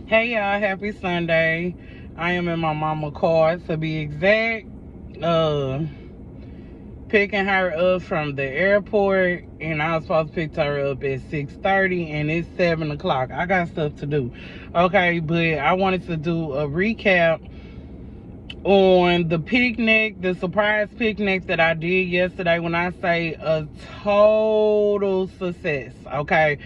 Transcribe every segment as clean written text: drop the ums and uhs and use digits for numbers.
Hey y'all, happy Sunday. I am in my mama car to be exact. Uh Picking her up from the airport, and I was supposed to pick her up at 6:30, and it's 7 o'clock. I got stuff to do. Okay, but I wanted to do a recap on the picnic, the surprise picnic that I did yesterday. When I say a total success, okay,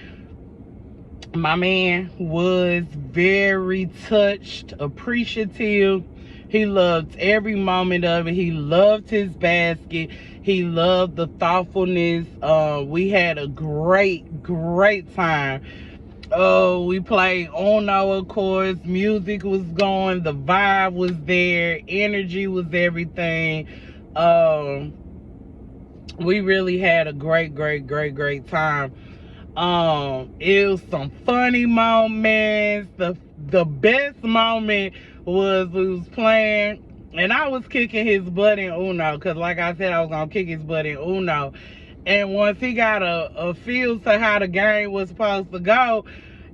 my man was very touched, appreciative. He loved every moment of it. He loved his basket. He loved the thoughtfulness. We had a great time. We played Uno, of course. Music was going. The vibe was there. Energy was everything. We really had a great time. It was some funny moments. The best moment was we was playing, and I was kicking his butt in Uno, because like I said, I was gonna kick his butt in Uno. And once he got a feel to how the game was supposed to go,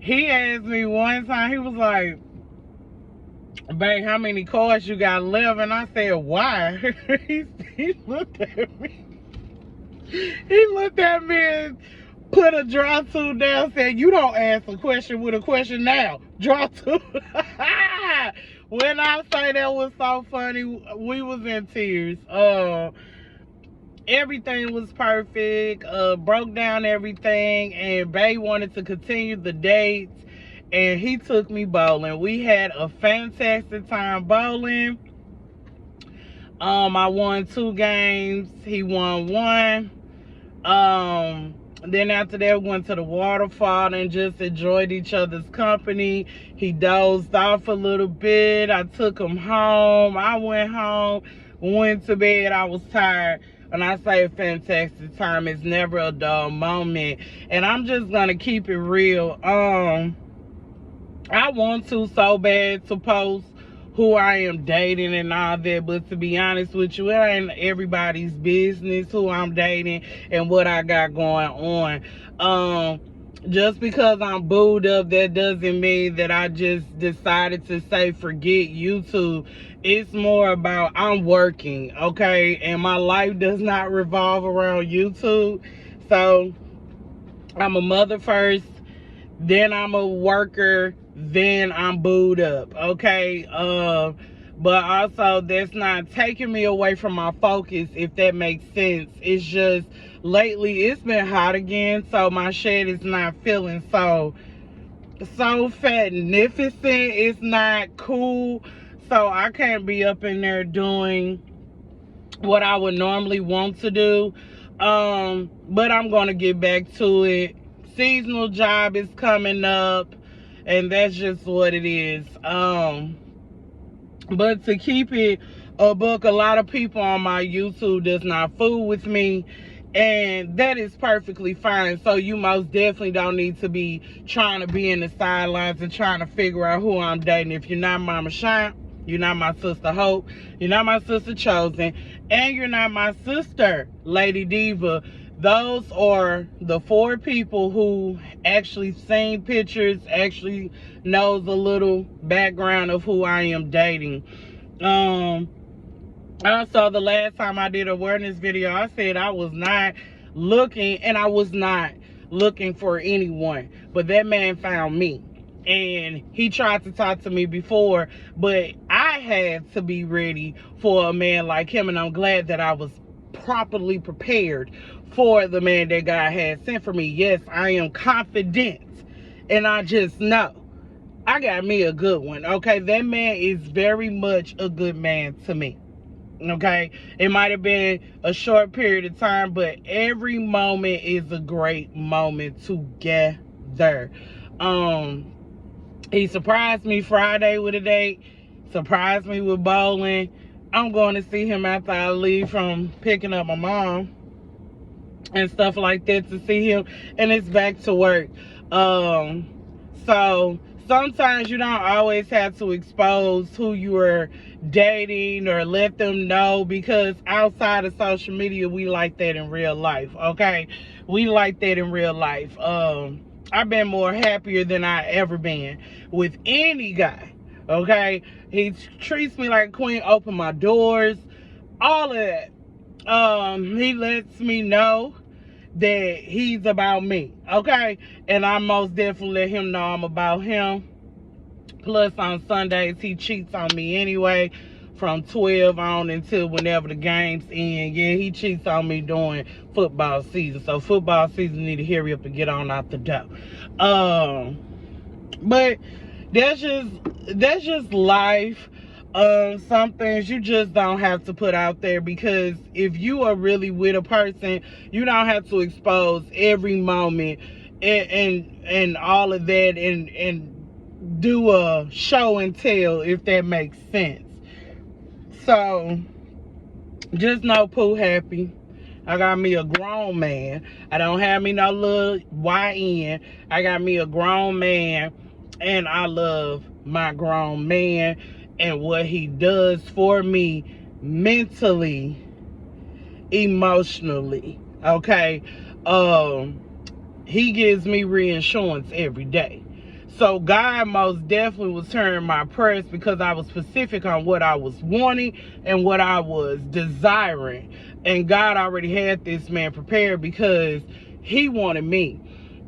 he asked me one time, he was like, "Babe, how many cards you got left?" And I said, "Why?" he looked at me. He looked at me and put a draw two down, said, "You don't ask a question with a question now. Draw two." When I say that was so funny, we was in tears. Everything was perfect. Broke down everything, and Bay wanted to continue the dates, and he took me bowling. We had a fantastic time bowling. I won 2 games. He won 1. Then after that, we went to the waterfall and just enjoyed each other's company. He dozed off a little bit. I took him home. I went home, went to bed. I was tired. And I say fantastic time. It's never a dull moment. And I'm just gonna keep it real. I want to so bad to post who I am dating and all that, but to be honest with you, it ain't everybody's business who I'm dating and what I got going on. Just because I'm booed up, that doesn't mean that I just decided to say forget YouTube. It's more about I'm working, okay, and my life does not revolve around YouTube. So I'm a mother first, then I'm a worker, then I'm booed up, okay? But also, that's not taking me away from my focus, if that makes sense. It's just, lately, it's been hot again, so my shed is not feeling so magnificent. It's not cool, so I can't be up in there doing what I would normally want to do. But I'm gonna get back to it. Seasonal job is coming up, and that's just what it is. But to keep it a book, a lot of people on my YouTube does not fool with me, and that is perfectly fine. So you most definitely don't need to be trying to be in the sidelines and trying to figure out who I'm dating. If you're not Mama Shine, you're not my sister Hope, you're not my sister Chosen, and you're not my sister Lady Diva. Those are the 4 people who actually seen pictures, actually knows a little background of who I am dating. Also, the last time I did an awareness video, I said I was not looking, and I was not looking for anyone, but that man found me. And he tried to talk to me before, but I had to be ready for a man like him, and I'm glad that I was properly prepared for the man that God had sent for me. Yes, I am confident, and I just know I got me a good one, okay? That man is very much a good man to me, okay? It might have been a short period of time, but every moment is a great moment together. He surprised me Friday with a date, surprised me with bowling. I'm going to see him after I leave from picking up my mom and stuff like that, to see him, and it's back to work. So sometimes you don't always have to expose who you are dating or let them know, because outside of social media, we like that in real life, okay? We like that in real life. I've been more happier than I ever been with any guy. Okay, he treats me like a queen, open my doors, all of that. He lets me know that he's about me, okay? And I most definitely let him know I'm about him. Plus, on Sundays, he cheats on me anyway, from 12 on until whenever the games end. Yeah, he cheats on me during football season. So football season need to hurry up and get on out the door. But that's just life. Some things you just don't have to put out there, because if you are really with a person, you don't have to expose every moment and all of that and do a show and tell, if that makes sense. So just know Pooh happy. I got me a grown man. I don't have me no little YN. I got me a grown man, and I love my grown man and what he does for me mentally, emotionally. Okay? He gives me reassurance every day. So God most definitely was hearing my prayers, because I was specific on what I was wanting and what I was desiring. And God already had this man prepared, because he wanted me.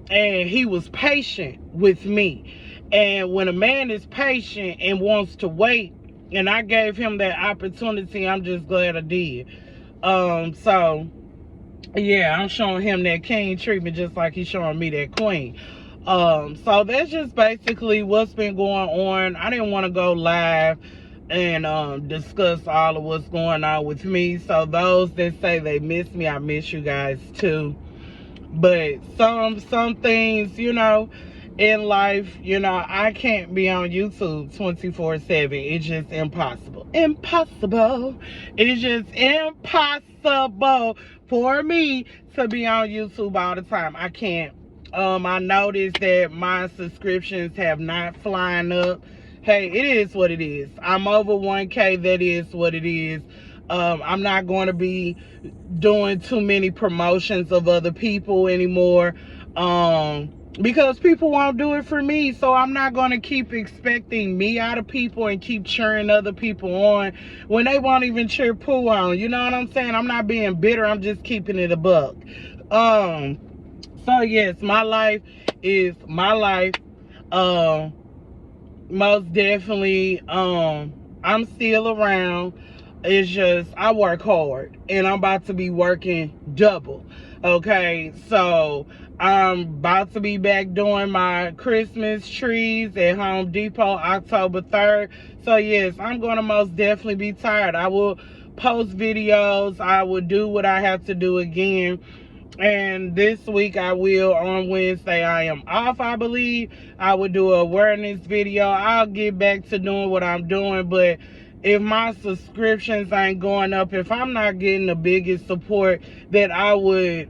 And he was patient with me. And when a man is patient and wants to wait, and I gave him that opportunity, I'm just glad I did. So yeah, I'm showing him that king treatment just like he's showing me that queen. So that's just basically what's been going on. I didn't want to go live and discuss all of what's going on with me. So those that say they miss me, I miss you guys too. But some things, you know, in life, you know, I can't be on YouTube 24/7. It's just impossible. Impossible. It's just impossible for me to be on YouTube all the time. I can't. I noticed that my subscriptions have not flying up. Hey, it is what it is. I'm over 1K. That is what it is. I'm not going to be doing too many promotions of other people anymore, because people won't do it for me. So I'm not going to keep expecting me out of people and keep cheering other people on when they won't even cheer Pooh on. You know what I'm saying? I'm not being bitter. I'm just keeping it a buck. So yes, my life is my life. Most definitely, I'm still around. It's just I work hard, and I'm about to be working double. Okay, so I'm about to be back doing my Christmas trees at Home Depot October 3rd. So yes, I'm gonna most definitely be tired. I will post videos. I will do what I have to do again. And this week I will, on Wednesday, I am off, I believe. I will do an awareness video. I'll get back to doing what I'm doing. But if my subscriptions ain't going up, if I'm not getting the biggest support that I would,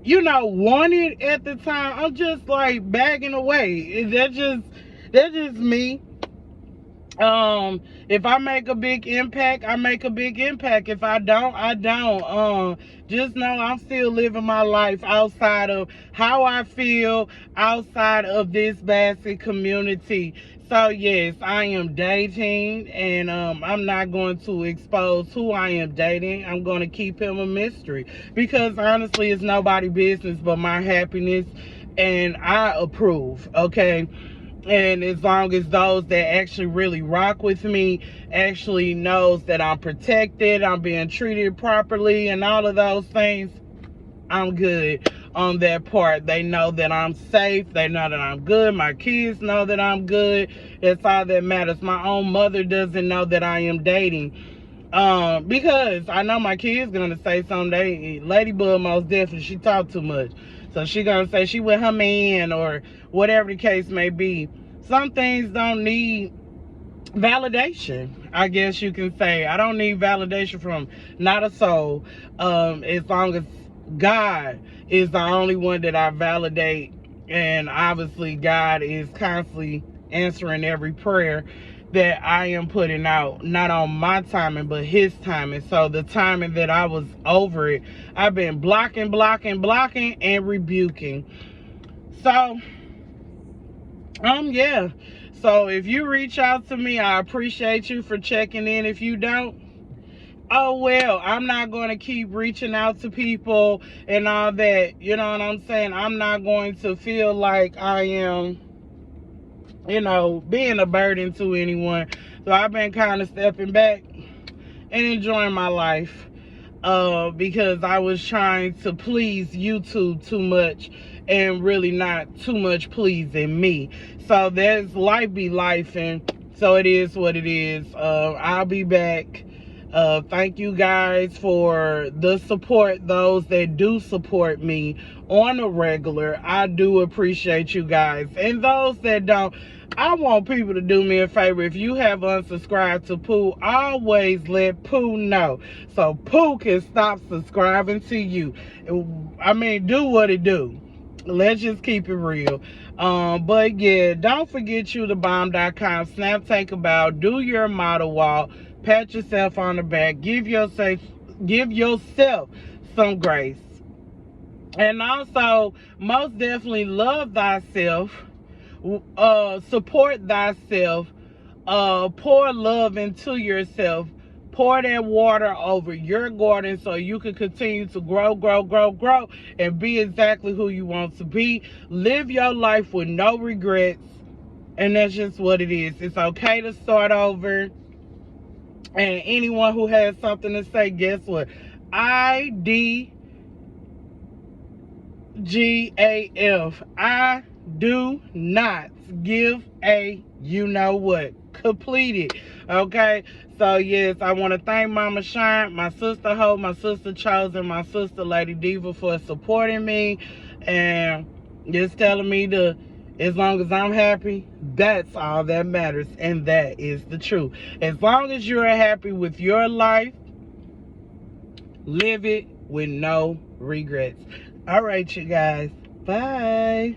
you know, want it at the time, I'm just like bagging away. That's just me. If I make a big impact, I make a big impact. If I don't, I don't. Just know I'm still living my life outside of how I feel, outside of this basket community. So yes, I am dating, and I'm not going to expose who I am dating. I'm going to keep him a mystery, because honestly, it's nobody's business but my happiness, and I approve, okay? And as long as those that actually really rock with me actually knows that I'm protected, I'm being treated properly, and all of those things, I'm good on that part. They know that I'm safe. They know that I'm good. My kids know that I'm good. That's all that matters. My own mother doesn't know that I am dating. Because I know my kid's gonna say someday, Ladybug most definitely, she talk too much. So she gonna say she with her man, or whatever the case may be. Some things don't need validation, I guess you can say. I don't need validation from not a soul. As long as God is the only one that I validate, and obviously God is constantly answering every prayer that I am putting out, not on my timing but his timing. So the timing that I was over it, I've been blocking and rebuking. So, yeah. So if you reach out to me, I appreciate you for checking in. If you don't, oh well, I'm not going to keep reaching out to people and all that. You know what I'm saying? I'm not going to feel like I am, being a burden to anyone. So I've been kind of stepping back and enjoying my life, because I was trying to please YouTube too much and really not too much pleasing me. So there's life be life, and so it is what it is. I'll be back. Thank you guys for the support, those that do support me on a regular. I do appreciate you guys. And those that don't, I want people to do me a favor. If you have unsubscribed to Pooh, always let Pooh know, so Pooh can stop subscribing to you. I mean, do what it do. Let's just keep it real. But yeah, don't forget YouTheBomb.com. Snap, take a bow, do your model walk, pat yourself on the back, give yourself some grace. And also, most definitely love thyself, support thyself, pour love into yourself, pour that water over your garden so you can continue to grow, and be exactly who you want to be. Live your life with no regrets, and that's just what it is. It's okay to start over. And anyone who has something to say, guess what? IDGAF. I do not give a you-know-what. Complete it. Okay? So, yes, I want to thank Mama Shine, my sister Hope, my sister Chosen, my sister Lady Diva for supporting me and just telling me as long as I'm happy, that's all that matters. And that is the truth. As long as you're happy with your life, live it with no regrets. All right, you guys. Bye.